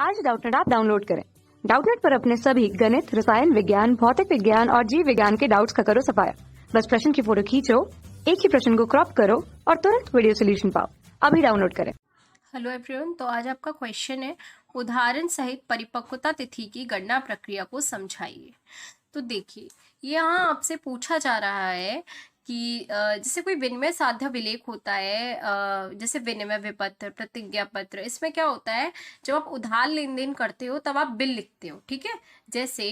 आज Doubtnut app download करें। Doubtnut पर अपने सभी गणित, रसायन विज्ञान, भौतिक विज्ञान और जीव विज्ञान के डाउट्स का करो सफाया। बस प्रश्न की फोटो खींचो, एक ही प्रश्न को क्रॉप करो और तुरंत वीडियो सोल्यूशन पाओ। अभी डाउनलोड करें। हेलो एवरीवन, तो आज आपका क्वेश्चन है उदाहरण सहित परिपक्वता तिथि की गणना प्रक्रिया को समझाइए। तो देखिए, यहाँ आपसे पूछा जा रहा है कि जैसे कोई विनिमय साध्य विलेख होता है, जैसे विनिमय विपत्र, प्रतिज्ञा पत्र, इसमें क्या होता है, जब आप उधार लेन देन करते हो तब आप बिल लिखते हो। ठीक है, जैसे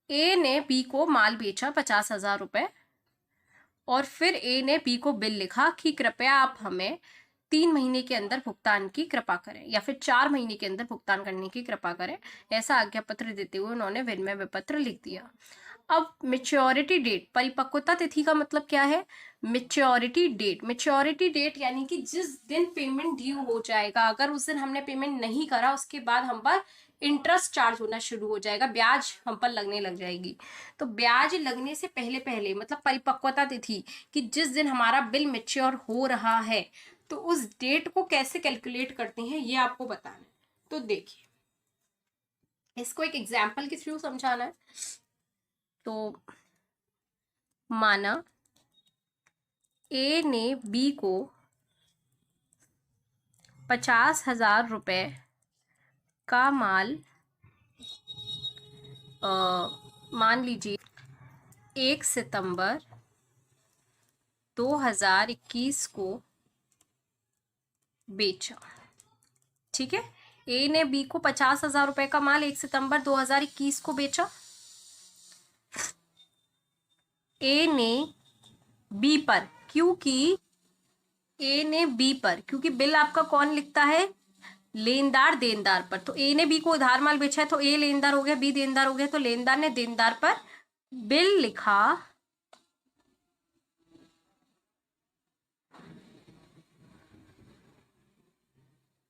ए ने बी को माल बेचा 50,000 रुपए और फिर ए ने बी को बिल लिखा कि कृपया आप हमें 3 महीने के अंदर भुगतान की कृपा करें या फिर 4 महीने के अंदर भुगतान करने की कृपा करें। ऐसा आज्ञा पत्र देते हुए उन्होंने विनिमय विपत्र लिख दिया। अब मेच्योरिटी डेट, परिपक्वता तिथि का मतलब क्या है? Maturity date. मेच्योरिटी डेट यानी कि जिस दिन पेमेंट ड्यू हो जाएगा, अगर उस दिन हमने पेमेंट नहीं करा उसके बाद हम पर इंटरेस्ट चार्ज होना शुरू हो जाएगा, ब्याज हम पर लगने लग जाएगी। तो ब्याज लगने से पहले पहले मतलब परिपक्वता तिथि कि जिस दिन हमारा बिल मेच्योर हो रहा है, तो उस डेट को कैसे कैलकुलेट करते हैं ये आपको बताना है। तो देखिए, इसको एक एग्जाम्पल के थ्रू समझाना है। तो माना ए ने बी को 50,000 रुपए का माल मान लीजिए 1 सितंबर 2021 को बेचा। ठीक है, ए ने बी को 50,000 रुपए का माल 1 सितंबर 2021 को बेचा। ए ने बी पर, क्योंकि बिल आपका कौन लिखता है? लेनदार देनदार पर। तो ए ने बी को उधार माल बेचा है तो ए लेनदार हो गया, बी देनदार हो गया, तो लेनदार ने देनदार पर बिल लिखा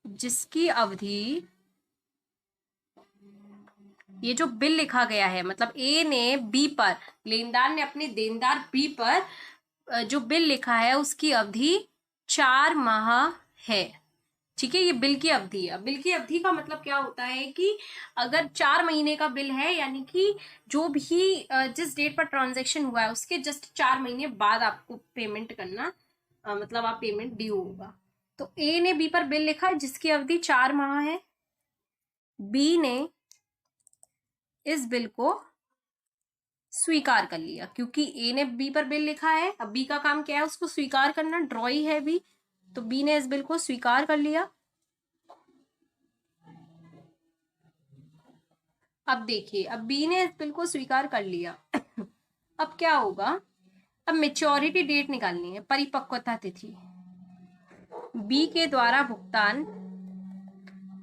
जिसकी अवधि, ये जो बिल लिखा गया है मतलब ए ने बी पर, लेनदार ने अपने देनदार बी पर जो बिल लिखा है उसकी अवधि 4 माह है। ठीक है, ये बिल की अवधि है। बिल की अवधि का मतलब क्या होता है कि अगर 4 महीने का बिल है, यानी कि जो भी जिस डेट पर ट्रांजैक्शन हुआ है उसके जस्ट 4 महीने बाद आपको पेमेंट करना, मतलब आप पेमेंट ड्यू होगा। तो ए ने बी पर बिल लिखा जिसकी अवधि 4 माह है। बी ने इस बिल को स्वीकार कर लिया क्योंकि ए ने बी पर बिल लिखा है। अब बी का काम क्या है? उसको स्वीकार करना, ड्रॉई है बी, तो बी ने इस बिल को स्वीकार कर लिया। अब देखिए, अब बी ने इस बिल को स्वीकार कर लिया अब क्या होगा? अब मेच्योरिटी डेट निकालनी है, परिपक्वता तिथि। बी के द्वारा भुगतान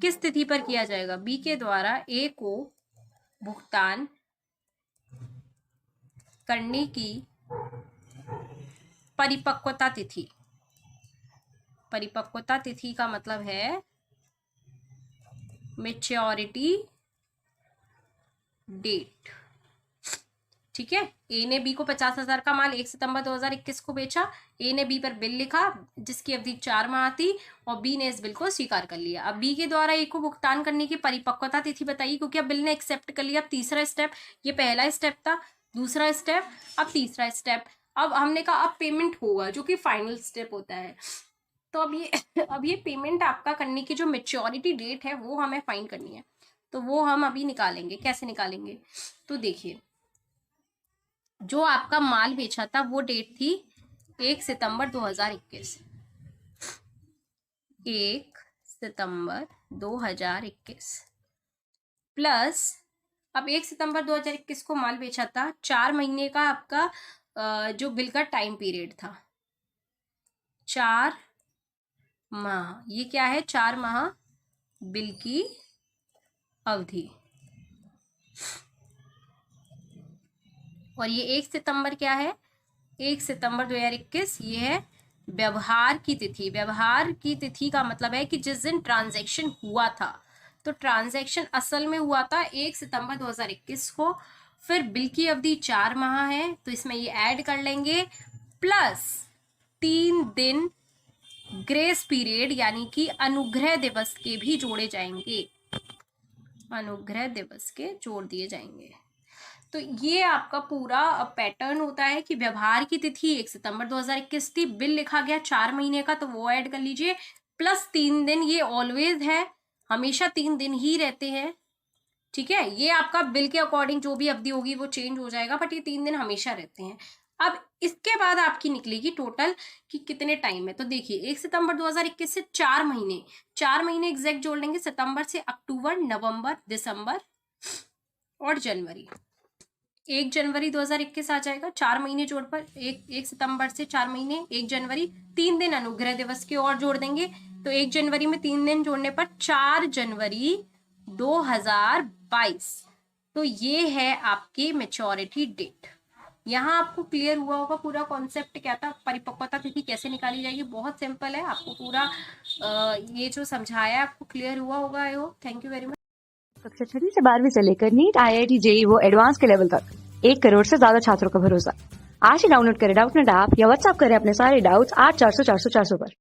किस तिथि पर किया जाएगा? बी के द्वारा ए को भुगतान करने की परिपक्वता तिथि। परिपक्वता तिथि का मतलब है मेच्योरिटी डेट। ठीक है, ए ने बी को 50,000 का माल 1 सितंबर 2021 को बेचा। ए ने बी पर बिल लिखा जिसकी अवधि 4 माह थी और बी ने इस बिल को स्वीकार कर लिया। अब बी के द्वारा ए को भुगतान करने की परिपक्वता तिथि बताइए, क्योंकि अब बिल ने एक्सेप्ट कर लिया। अब तीसरा स्टेप, ये पहला स्टेप था, दूसरा स्टेप, अब तीसरा स्टेप। अब हमने कहा अब पेमेंट होगा, जो कि फाइनल स्टेप होता है। तो अब ये पेमेंट आपका करने की जो मेच्योरिटी डेट है वो हमें फाइंड करनी है। तो वो हम अभी निकालेंगे। कैसे निकालेंगे? तो देखिए, जो आपका माल बेचा था वो डेट थी 1 सितंबर 2021। 1 सितंबर 2021 प्लस, अब 1 सितंबर 2021 को माल बेचा था, 4 महीने का आपका जो बिल का टाइम पीरियड था, 4 माह। ये क्या है? 4 माह बिल की अवधि। और ये 1 सितंबर क्या है? 1 सितंबर 2021 ये है व्यवहार की तिथि। व्यवहार की तिथि का मतलब है कि जिस दिन ट्रांजैक्शन हुआ था। तो ट्रांजैक्शन असल में हुआ था 1 सितंबर 2021 को, फिर बिल की अवधि 4 माह है तो इसमें ये ऐड कर लेंगे, प्लस 3 दिन ग्रेस पीरियड यानी कि अनुग्रह दिवस के भी जोड़े जाएंगे। अनुग्रह दिवस के जोड़ दिए जाएंगे। तो ये आपका पूरा पैटर्न होता है कि व्यवहार की तिथि 1 सितंबर 2021 थी, बिल लिखा गया 4 महीने का, तो वो ऐड कर लीजिए, प्लस 3 दिन, ये ऑलवेज है, हमेशा 3 दिन ही रहते हैं, ठीक है। ये आपका बिल के अकॉर्डिंग जो भी अवधि होगी वो चेंज हो जाएगा, बट ये 3 दिन हमेशा रहते हैं। अब इसके बाद आपकी निकलेगी टोटल कि कितने टाइम है। तो देखिए 1 सितंबर 2021 से 4 महीने एग्जैक्ट जोड़ लेंगे, सितंबर से अक्टूबर, नवंबर, दिसंबर और जनवरी। 1 जनवरी 2021 आ जाएगा, 4 महीने जोड़ पर 1 सितंबर से 4 महीने, 1 जनवरी, 3 दिन अनुग्रह दिवस के और जोड़ देंगे, तो 1 जनवरी में 3 दिन जोड़ने पर 4 जनवरी 2022। तो ये है आपकी मैच्योरिटी डेट। यहाँ आपको क्लियर हुआ होगा पूरा कॉन्सेप्ट क्या था, परिपक्वता तिथि कैसे निकाली जाएगी। बहुत सिंपल है, आपको पूरा ये जो समझाया आपको क्लियर हुआ होगा। I hope. Thank you very much. कक्षा 6वीं से 12वीं से लेकर नीट, IIT, JEE वो एडवांस के लेवल तक 1 करोड़ से ज्यादा छात्रों का भरोसा। आज ही डाउनलोड करें डाउटनेट ऐप या व्हाट्सएप करें अपने सारे डाउट्स 8400 400 400 पर।